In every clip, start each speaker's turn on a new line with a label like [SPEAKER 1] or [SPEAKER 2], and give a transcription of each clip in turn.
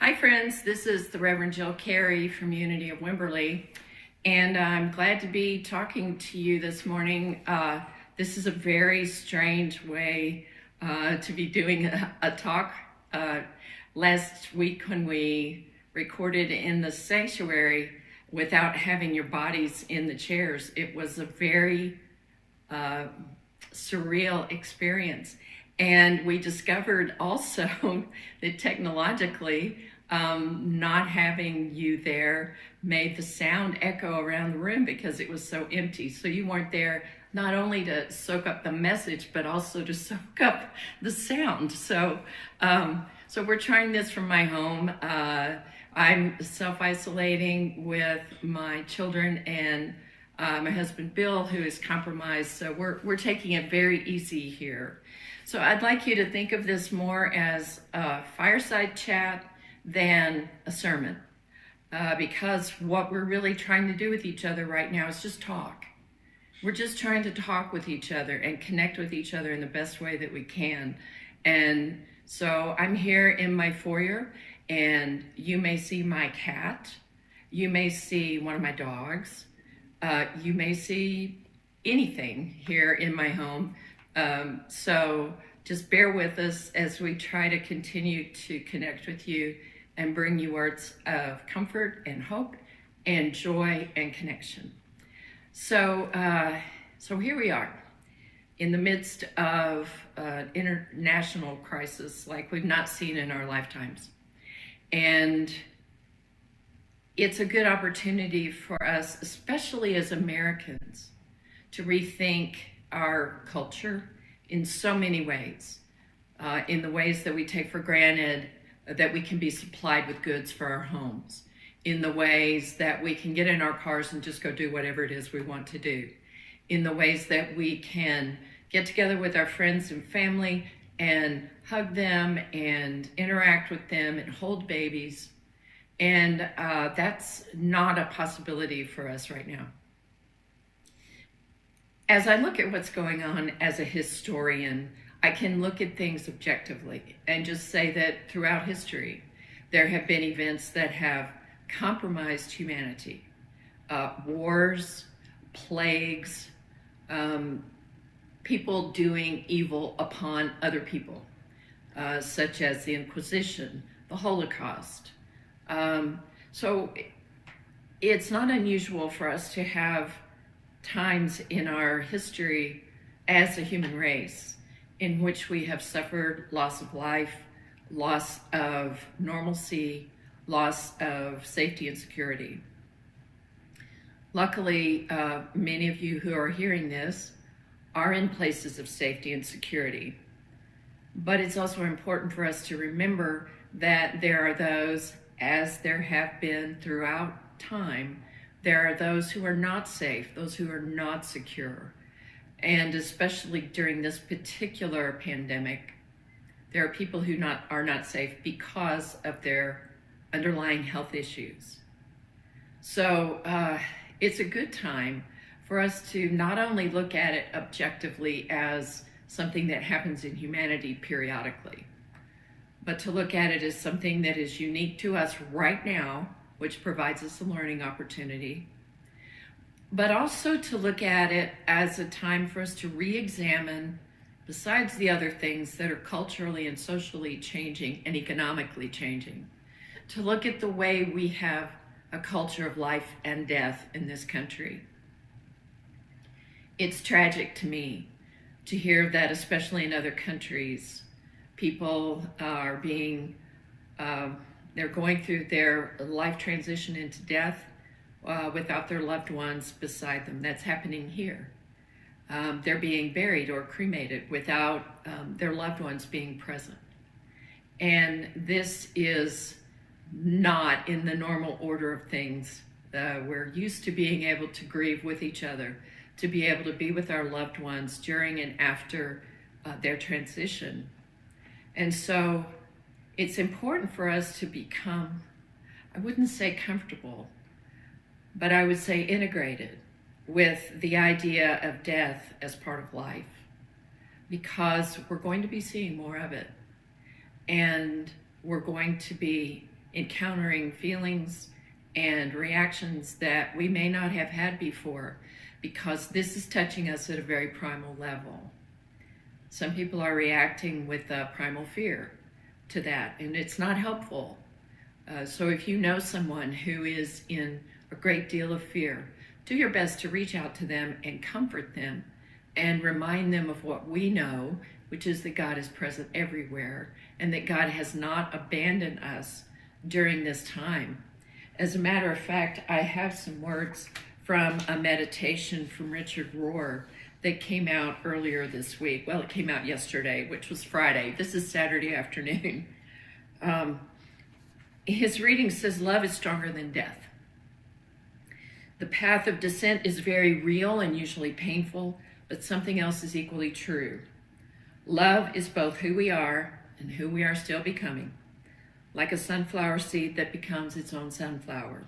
[SPEAKER 1] Hi friends, this is the Reverend Jill Carey from Unity of Wimberley, and I'm glad to be talking to you this morning. This is a very strange way to be doing a talk. Last week when we recorded in the sanctuary without having your bodies in the chairs, it was a very surreal experience. And we discovered also that technologically, not having you there made the sound echo around the room because it was so empty. So you weren't there not only to soak up the message, but also to soak up the sound. So we're trying this from my home. I'm self-isolating with my children and my husband Bill, who is compromised. So we're taking it very easy here. So I'd like you to think of this more as a fireside chat than a sermon, because what we're really trying to do with each other right now is just talk. We're just trying to talk with each other and connect with each other in the best way that we can. And so I'm here in my foyer, and you may see my cat, you may see one of my dogs, you may see anything here in my home. So just bear with us as we try to continue to connect with you and bring you words of comfort and hope and joy and connection. So here we are in the midst of an international crisis like we've not seen in our lifetimes. And it's a good opportunity for us, especially as Americans, to rethink our culture in so many ways, in the ways that we take for granted that we can be supplied with goods for our homes, in the ways that we can get in our cars and just go do whatever it is we want to do, in the ways that we can get together with our friends and family and hug them and interact with them and hold babies. And that's not a possibility for us right now. As I look at what's going on as a historian, I can look at things objectively and just say that throughout history, there have been events that have compromised humanity. Wars, plagues, people doing evil upon other people, such as the Inquisition, the Holocaust. So it's not unusual for us to have times in our history as a human race in which we have suffered loss of life, loss of normalcy, loss of safety and security. Luckily, many of you who are hearing this are in places of safety and security. But it's also important for us to remember that there are those, as there have been throughout time, there are those who are not safe, those who are not secure. And especially during this particular pandemic, there are people who are not safe because of their underlying health issues. So it's a good time for us to not only look at it objectively as something that happens in humanity periodically, but to look at it as something that is unique to us right now, which provides us a learning opportunity, but also to look at it as a time for us to re-examine, besides the other things that are culturally and socially changing and economically changing, to look at the way we have a culture of life and death in this country. It's tragic to me to hear that, especially in other countries, people are they're going through their life transition into death without their loved ones beside them. That's happening here. They're being buried or cremated without their loved ones being present. And this is not in the normal order of things. We're used to being able to grieve with each other, to be able to be with our loved ones during and after their transition. And so it's important for us to become, I wouldn't say comfortable, but I would say integrated with the idea of death as part of life, because we're going to be seeing more of it. And we're going to be encountering feelings and reactions that we may not have had before, because this is touching us at a very primal level. Some people are reacting with primal fear to that, and it's not helpful. So if you know someone who is in a great deal of fear, do your best to reach out to them and comfort them and remind them of what we know, which is that God is present everywhere and that God has not abandoned us during this time. As a matter of fact, I have some words from a meditation from Richard Rohr that came out earlier this week. Well, it came out yesterday, which was Friday. This is Saturday afternoon. His reading says, "Love is stronger than death. The path of descent is very real and usually painful, but something else is equally true. Love is both who we are and who we are still becoming, like a sunflower seed that becomes its own sunflower.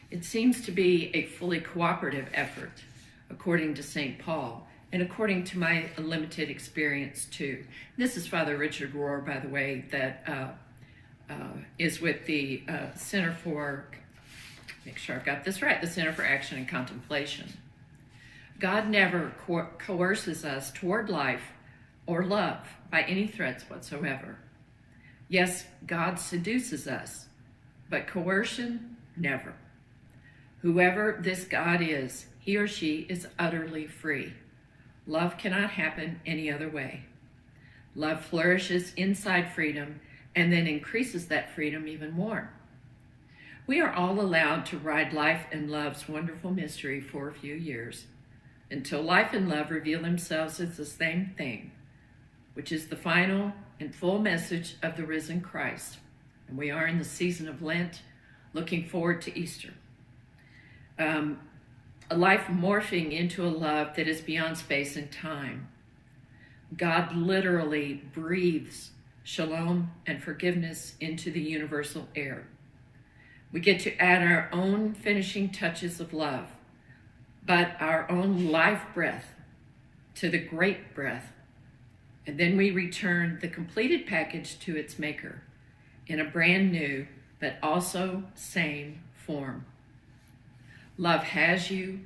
[SPEAKER 1] It seems to be a fully cooperative effort, according to St. Paul, and according to my limited experience too." This is Father Richard Rohr, by the way, that is with the Center for, make sure I've got this right, the Center for Action and Contemplation. God never coerces us toward life or love by any threats whatsoever. Yes, God seduces us, but coercion, never. Whoever this God is, he or she is utterly free. Love cannot happen any other way. Love flourishes inside freedom and then increases that freedom even more. We are all allowed to ride life and love's wonderful mystery for a few years, until life and love reveal themselves as the same thing, which is the final and full message of the risen Christ. And we are in the season of Lent, looking forward to Easter. A life morphing into a love that is beyond space and time. God literally breathes shalom and forgiveness into the universal air. We get to add our own finishing touches of love, but our own life breath to the great breath. And then we return the completed package to its maker in a brand new, but also same form. Love has you,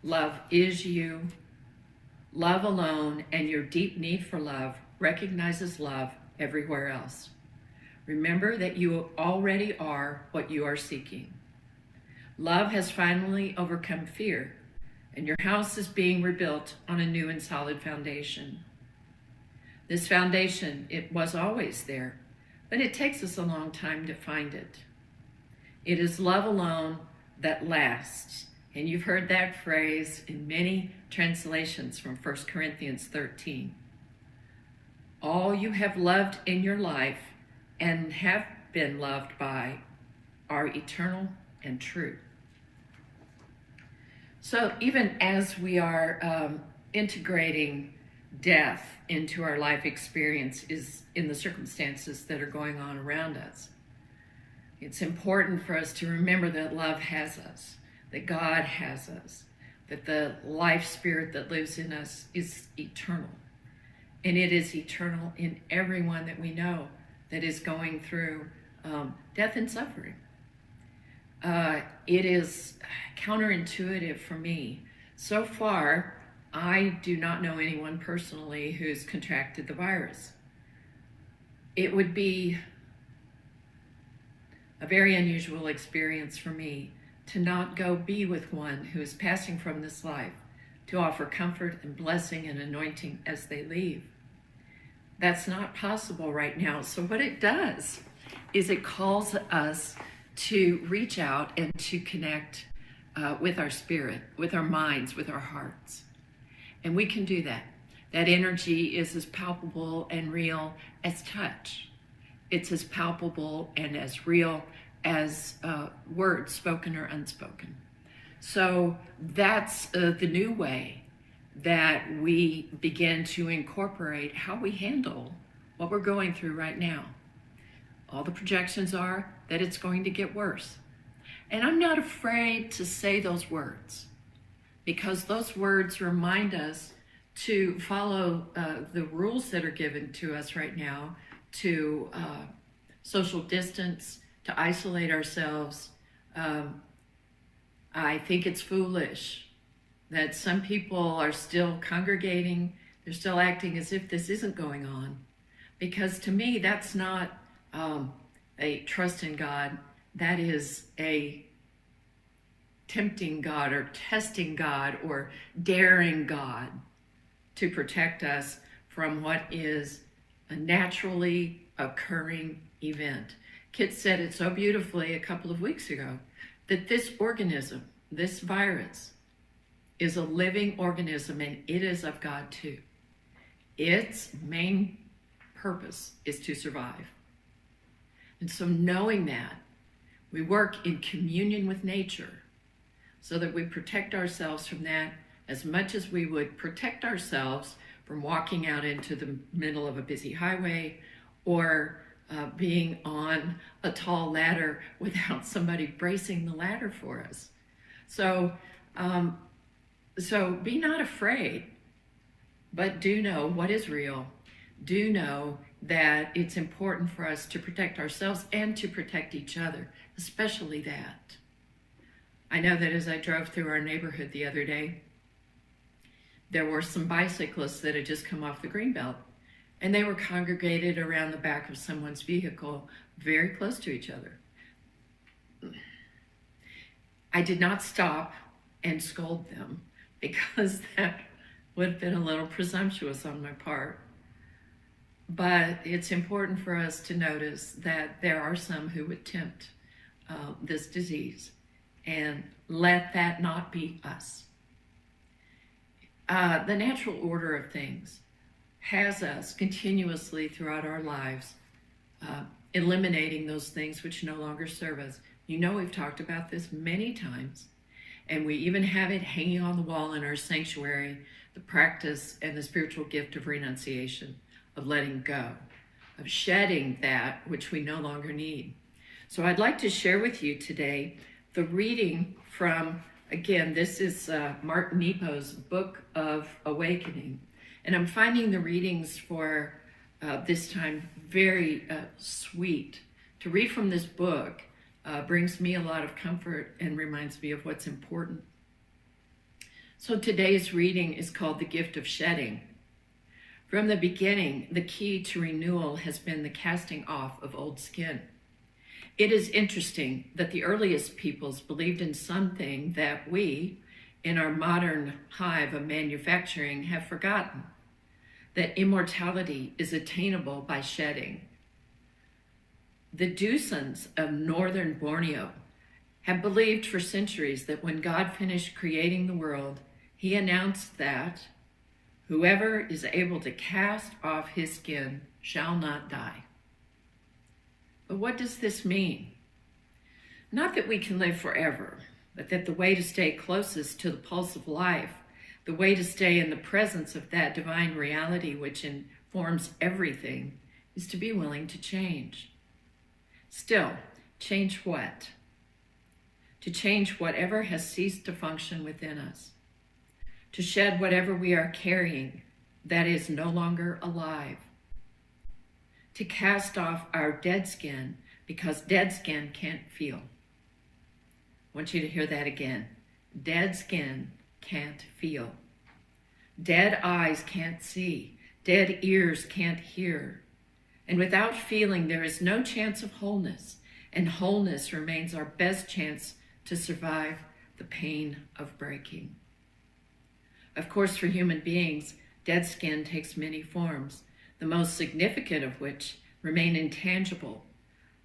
[SPEAKER 1] love is you. Love alone and your deep need for love recognizes love everywhere else. Remember that you already are what you are seeking. Love has finally overcome fear, and your house is being rebuilt on a new and solid foundation. This foundation, it was always there, but it takes us a long time to find it. It is love alone that lasts, and you've heard that phrase in many translations from 1 Corinthians 13. All you have loved in your life and have been loved by are eternal and true. So even as we are integrating death into our life experience is in the circumstances that are going on around us, it's important for us to remember that love has us, that God has us, that the life spirit that lives in us is eternal. And it is eternal in everyone that we know that is going through death and suffering. It is counterintuitive for me. So far, I do not know anyone personally who's contracted the virus. It would be a very unusual experience for me to not go be with one who is passing from this life, to offer comfort and blessing and anointing as they leave. That's not possible right now. So what it does is it calls us to reach out and to connect with our spirit, with our minds, with our hearts. And we can do that. That energy is as palpable and real as touch. It's as palpable and as real as words, spoken or unspoken. So that's the new way that we begin to incorporate how we handle what we're going through right now. All the projections are that it's going to get worse. And I'm not afraid to say those words, because those words remind us to follow the rules that are given to us right now, to social distance, to isolate ourselves. I think it's foolish that some people are still congregating, they're still acting as if this isn't going on. Because to me, that's not a trust in God. That is a tempting God or testing God or daring God to protect us from what is a naturally occurring event. Kit said it so beautifully a couple of weeks ago that this organism, this virus, is a living organism, and it is of God too. Its main purpose is to survive. And so knowing that, we work in communion with nature so that we protect ourselves from that as much as we would protect ourselves from walking out into the middle of a busy highway or being on a tall ladder without somebody bracing the ladder for us. So be not afraid, but do know what is real. Do know that it's important for us to protect ourselves and to protect each other, especially that. I know that as I drove through our neighborhood the other day, there were some bicyclists that had just come off the greenbelt, and they were congregated around the back of someone's vehicle, very close to each other. I did not stop and scold them because that would have been a little presumptuous on my part. But it's important for us to notice that there are some who would tempt this disease, and let that not be us. The natural order of things has us continuously throughout our lives eliminating those things which no longer serve us. You know, we've talked about this many times, and we even have it hanging on the wall in our sanctuary, the practice and the spiritual gift of renunciation, of letting go, of shedding that which we no longer need. So I'd like to share with you today the reading from, again, this is Mark Nepo's Book of Awakening. And I'm finding the readings for this time very sweet. To read from this book brings me a lot of comfort and reminds me of what's important. So today's reading is called The Gift of Shedding. From the beginning, the key to renewal has been the casting off of old skin. It is interesting that the earliest peoples believed in something that we, in our modern hive of manufacturing, have forgotten, that immortality is attainable by shedding. The Dusans of northern Borneo have believed for centuries that when God finished creating the world, he announced that whoever is able to cast off his skin shall not die. But what does this mean? Not that we can live forever, but that the way to stay closest to the pulse of life, the way to stay in the presence of that divine reality which informs everything, is to be willing to change. Still, change what? To change whatever has ceased to function within us. To shed whatever we are carrying that is no longer alive. To cast off our dead skin because dead skin can't feel. I want you to hear that again. Dead skin can't feel. Dead eyes can't see. Dead ears can't hear. And without feeling, there is no chance of wholeness. And wholeness remains our best chance to survive the pain of breaking. Of course, for human beings, dead skin takes many forms, the most significant of which remain intangible,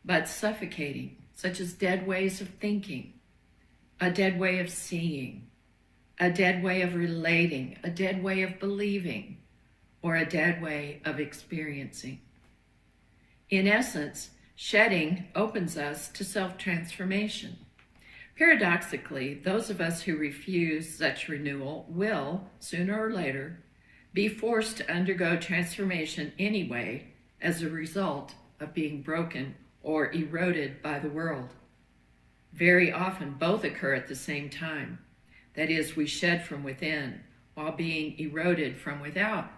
[SPEAKER 1] but suffocating, such as dead ways of thinking, a dead way of seeing, a dead way of relating, a dead way of believing, or a dead way of experiencing. In essence, shedding opens us to self-transformation. Paradoxically, those of us who refuse such renewal will, sooner or later, be forced to undergo transformation anyway as a result of being broken or eroded by the world. Very often, both occur at the same time. That is, we shed from within while being eroded from without.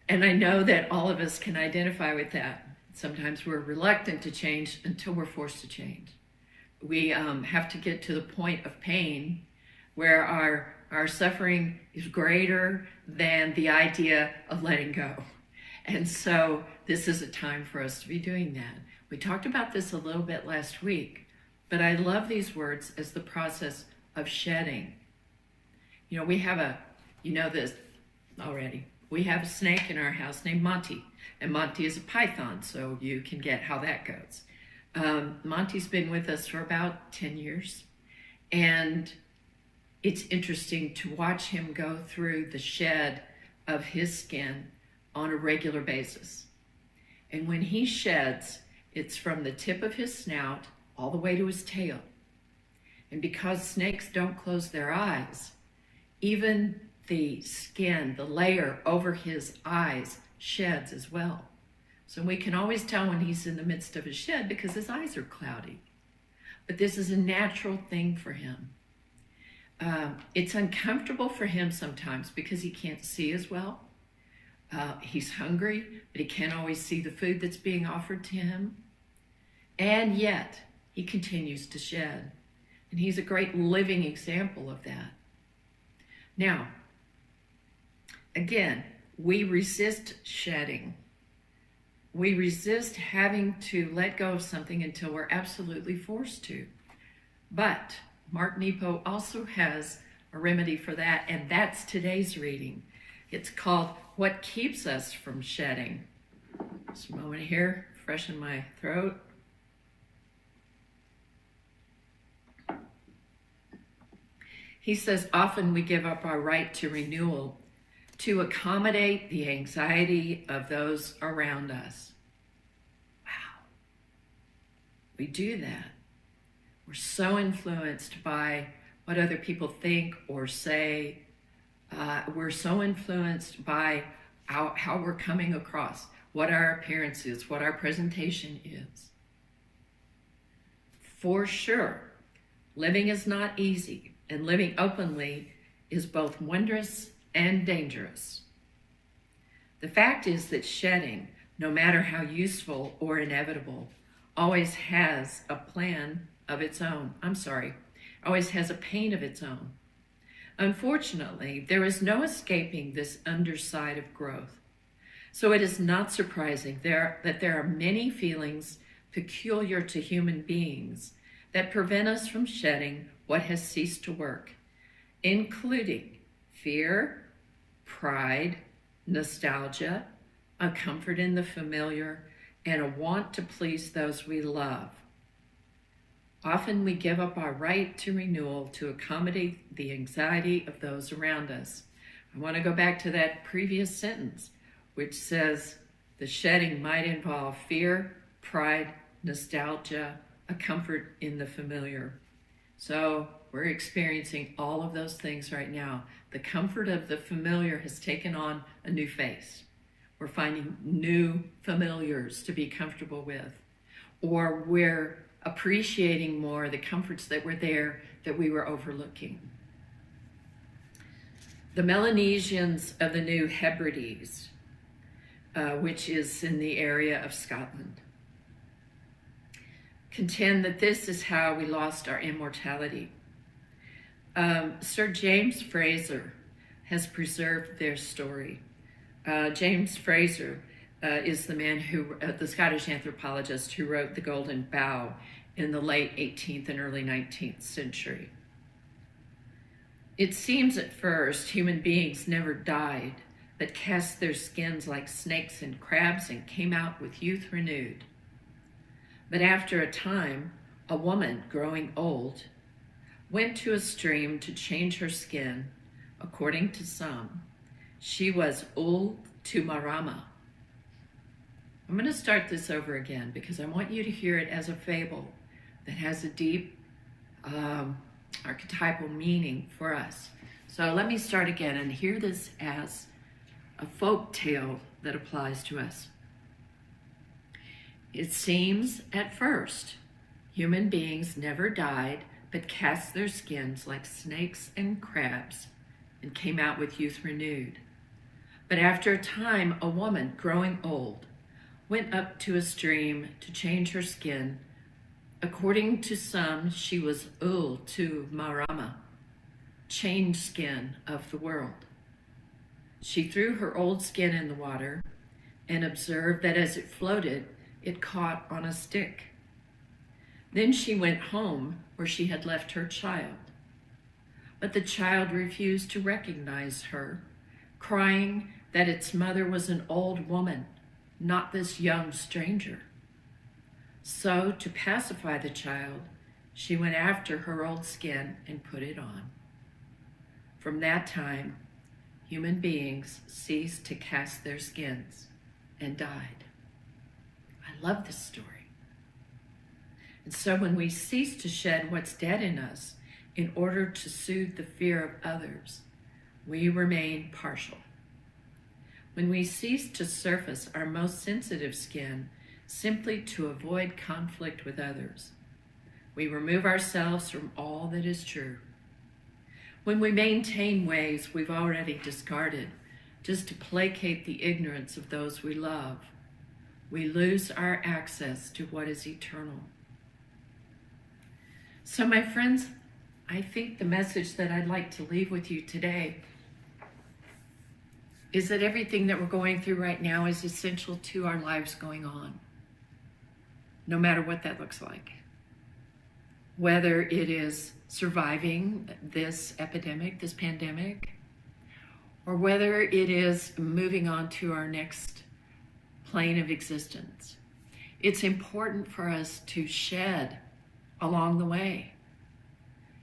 [SPEAKER 1] And I know that all of us can identify with that. Sometimes we're reluctant to change until we're forced to change. We have to get to the point of pain where our suffering is greater than the idea of letting go. And so this is a time for us to be doing that. We talked about this a little bit last week, but I love these words as the process of shedding. You know, we have this already. We have a snake in our house named Monty, and Monty is a python, so you can get how that goes. Monty's been with us for about 10 years, and it's interesting to watch him go through the shed of his skin on a regular basis. And when he sheds, it's from the tip of his snout all the way to his tail. And because snakes don't close their eyes, even the skin, the layer over his eyes sheds as well. So we can always tell when he's in the midst of a shed because his eyes are cloudy. But this is a natural thing for him. It's uncomfortable for him sometimes because he can't see as well. He's hungry, but he can't always see the food that's being offered to him. And yet, he continues to shed. And he's a great living example of that. Now, again, we resist shedding. We resist having to let go of something until we're absolutely forced to. But Mark Nepo also has a remedy for that, and that's today's reading. It's called What Keeps Us from Shedding. Just a moment here, freshen my throat. He says, often we give up our right to renewal to accommodate the anxiety of those around us. Wow. We do that. We're so influenced by what other people think or say. We're so influenced by how we're coming across, what our appearance is, what our presentation is. For sure, living is not easy, and living openly is both wondrous and dangerous. The fact is that shedding, no matter how useful or inevitable, always has a plan of its own. Always has a pain of its own. Unfortunately, there is no escaping this underside of growth. So it is not surprising that there are many feelings peculiar to human beings that prevent us from shedding what has ceased to work, including fear, pride, nostalgia, a comfort in the familiar, and a want to please those we love. Often we give up our right to renewal to accommodate the anxiety of those around us. I want to go back to that previous sentence, which says the shedding might involve fear, pride, nostalgia, a comfort in the familiar. So we're experiencing all of those things right now. The comfort of the familiar has taken on a new face. We're finding new familiars to be comfortable with, or we're appreciating more the comforts that were there that we were overlooking. The Melanesians of the New Hebrides, which is in the area of Scotland, contend that this is how we lost our immortality. Sir James Fraser has preserved their story. James Fraser is the man the Scottish anthropologist who wrote The Golden Bough in the late 18th and early 19th century. It seems at first human beings never died, but cast their skins like snakes and crabs and came out with youth renewed. But after a time, a woman growing old went to a stream to change her skin. According to some, she was Ul Tumarama. I'm going to start this over again because I want you to hear it as a fable that has a deep archetypal meaning for us. So let me start again and hear this as a folk tale that applies to us. It seems at first human beings never died but cast their skins like snakes and crabs and came out with youth renewed. But after a time, a woman growing old went up to a stream to change her skin. According to some, she was ul to marama, chained skin of the world. She threw her old skin in the water and observed that as it floated, it caught on a stick. Then she went home where she had left her child. But the child refused to recognize her, crying that its mother was an old woman, not this young stranger. So, to pacify the child, she went after her old skin and put it on. From that time, human beings ceased to cast their skins and died. I love this story. And so when we cease to shed what's dead in us in order to soothe the fear of others, we remain partial. When we cease to surface our most sensitive skin simply to avoid conflict with others, we remove ourselves from all that is true. When we maintain ways we've already discarded just to placate the ignorance of those we love, we lose our access to what is eternal. So, my friends, I think the message that I'd like to leave with you today is that everything that we're going through right now is essential to our lives going on, no matter what that looks like. Whether it is surviving this epidemic, this pandemic, or whether it is moving on to our next plane of existence. It's important for us to shed along the way.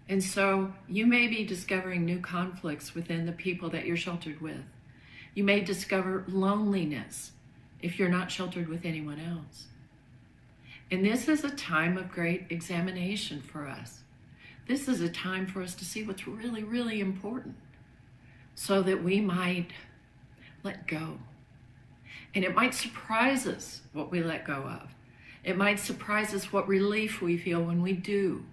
[SPEAKER 1] And so you may be discovering new conflicts within the people that you're sheltered with. You may discover loneliness if you're not sheltered with anyone else. And this is a time of great examination for us. This is a time for us to see what's really, really important so that we might let go. And it might surprise us what we let go of. It might surprise us what relief we feel when we do.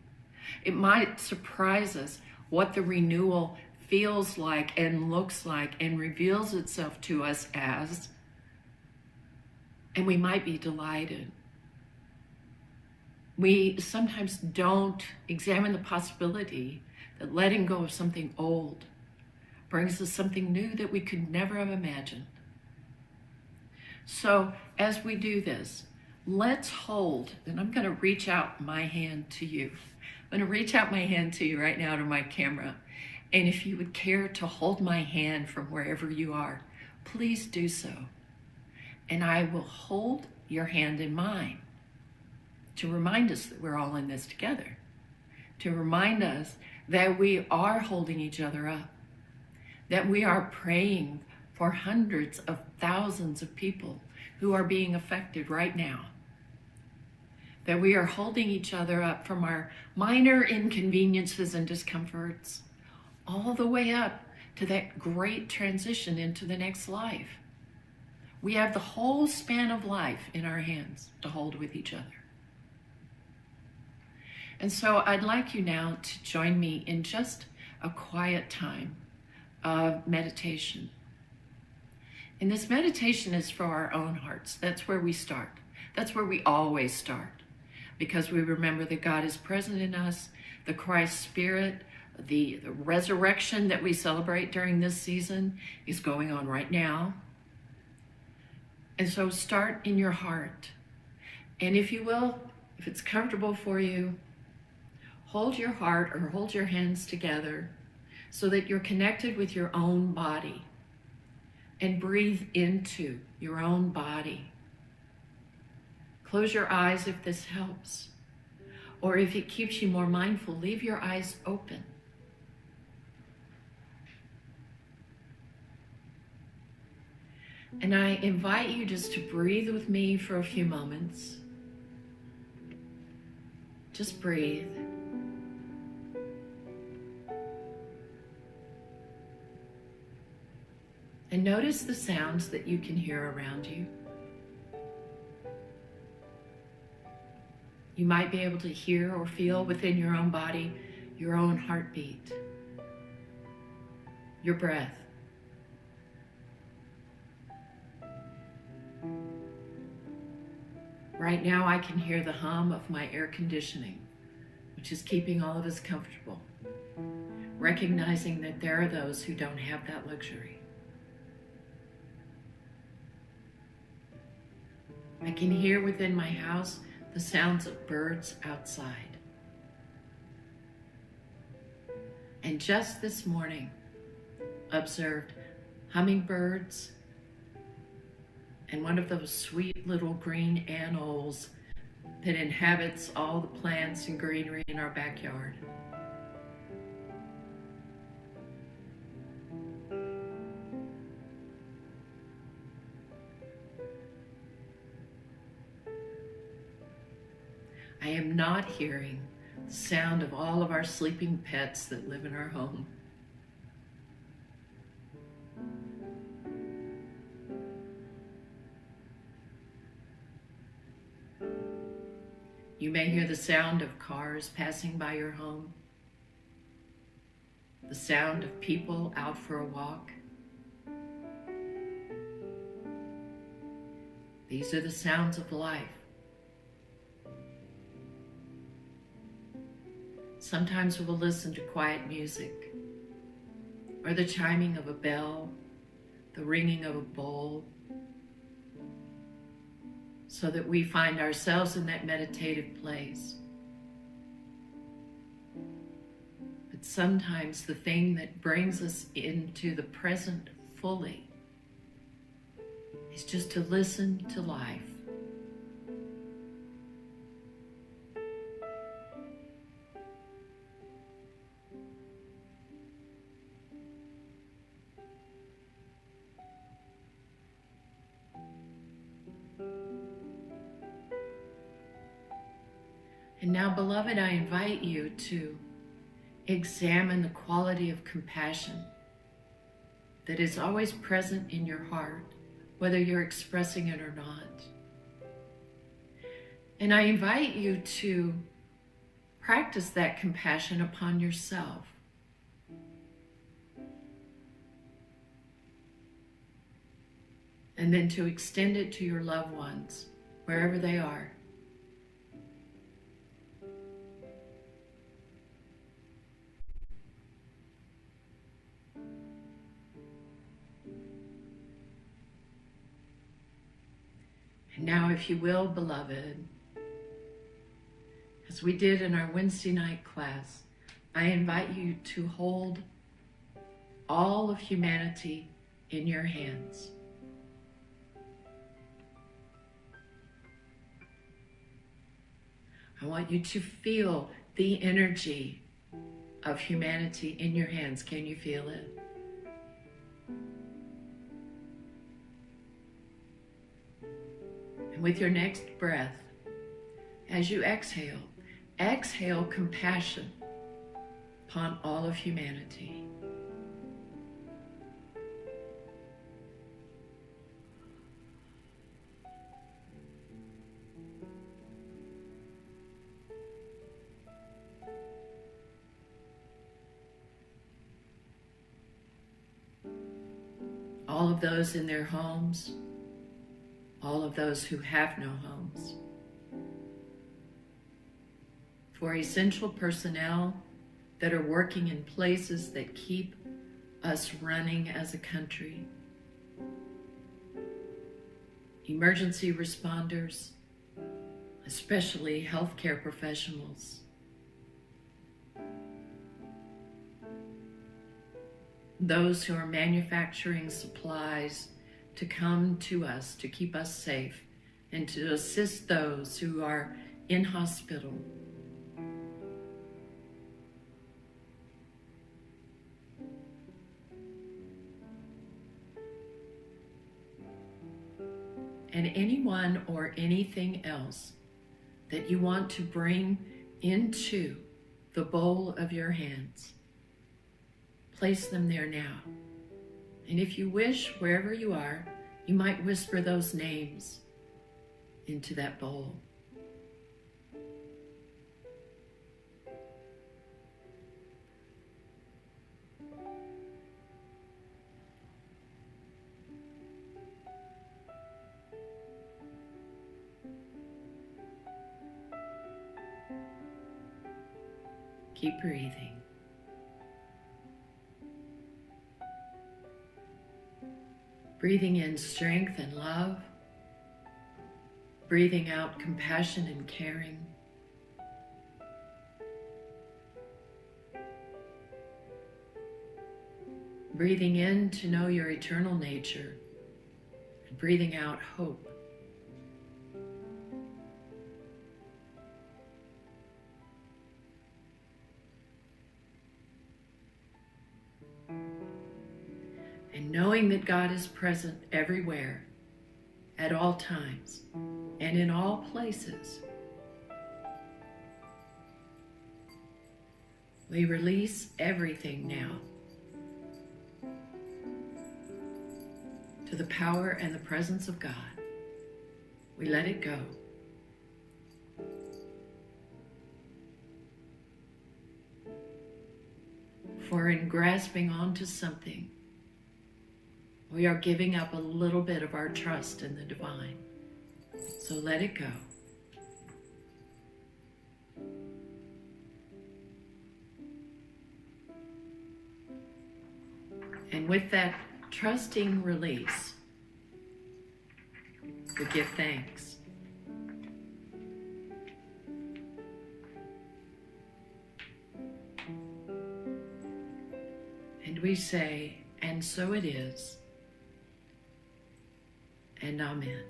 [SPEAKER 1] It might surprise us what the renewal feels like and looks like and reveals itself to us as. And we might be delighted. We sometimes don't examine the possibility that letting go of something old brings us something new that we could never have imagined. So as we do this, let's hold, and I'm going to reach out my hand to you. I'm going to reach out my hand to you right now to my camera. And if you would care to hold my hand from wherever you are, please do so. And I will hold your hand in mine to remind us that we're all in this together, to remind us that we are holding each other up, that we are praying for hundreds of thousands of people who are being affected right now, that we are holding each other up from our minor inconveniences and discomforts all the way up to that great transition into the next life. We have the whole span of life in our hands to hold with each other. And so I'd like you now to join me in just a quiet time of meditation. And this meditation is for our own hearts. That's where we start. That's where we always start. Because we remember that God is present in us, the Christ Spirit, the resurrection that we celebrate during this season is going on right now. And so start in your heart. And if you will, if it's comfortable for you, hold your heart or hold your hands together so that you're connected with your own body. And breathe into your own body. Close your eyes if this helps. Or if it keeps you more mindful, leave your eyes open. And I invite you just to breathe with me for a few moments. Just breathe. And notice the sounds that you can hear around you. You might be able to hear or feel within your own body your own heartbeat, your breath. Right now I can hear the hum of my air conditioning, which is keeping all of us comfortable, recognizing that there are those who don't have that luxury. I can hear within my house the sounds of birds outside. And just this morning, observed hummingbirds and one of those sweet little green anoles that inhabits all the plants and greenery in our backyard. I am not hearing the sound of all of our sleeping pets that live in our home. You may hear the sound of cars passing by your home, the sound of people out for a walk. These are the sounds of life. Sometimes we'll listen to quiet music, or the chiming of a bell, the ringing of a bowl, so that we find ourselves in that meditative place. But sometimes the thing that brings us into the present fully is just to listen to life. And now, beloved, I invite you to examine the quality of compassion that is always present in your heart, whether you're expressing it or not. And I invite you to practice that compassion upon yourself. And then to extend it to your loved ones, wherever they are. And now, if you will, beloved, as we did in our Wednesday night class, I invite you to hold all of humanity in your hands. I want you to feel the energy of humanity in your hands. Can you feel it? And with your next breath, as you exhale, exhale compassion upon all of humanity. All of those in their homes, all of those who have no homes. For essential personnel that are working in places that keep us running as a country. Emergency responders, especially healthcare professionals. Those who are manufacturing supplies to come to us to keep us safe and to assist those who are in hospital. And anyone or anything else that you want to bring into the bowl of your hands, place them there now. And if you wish, wherever you are, you might whisper those names into that bowl. Keep breathing. Breathing in strength and love. Breathing out compassion and caring. Breathing in to know your eternal nature. And breathing out hope. And knowing that God is present everywhere, at all times, and in all places, we release everything now to the power and the presence of God. We let it go. For in grasping onto something, we are giving up a little bit of our trust in the divine. So let it go. And with that trusting release, we give thanks. And we say, and so it is, and amen.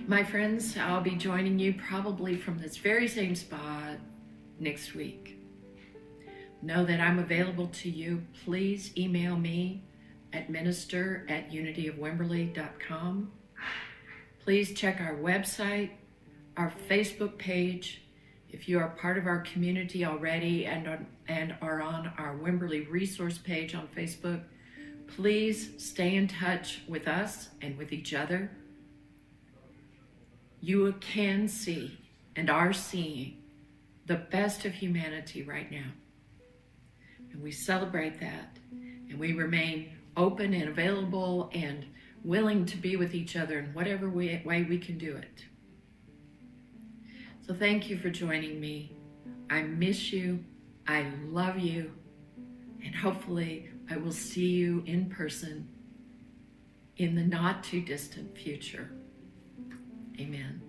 [SPEAKER 1] My friends, I'll be joining you probably from this very same spot next week. Know that I'm available to you. Please email me at minister@unityofwimberley.com. Please check our website, our Facebook page. If you are part of our community already and are on our Wimberley resource page on Facebook, please stay in touch with us and with each other. You can see and are seeing the best of humanity right now. And we celebrate that. And we remain open and available and willing to be with each other in whatever way we can do it. So thank you for joining me. I miss you. I love you. And hopefully I will see you in person in the not too distant future. Amen.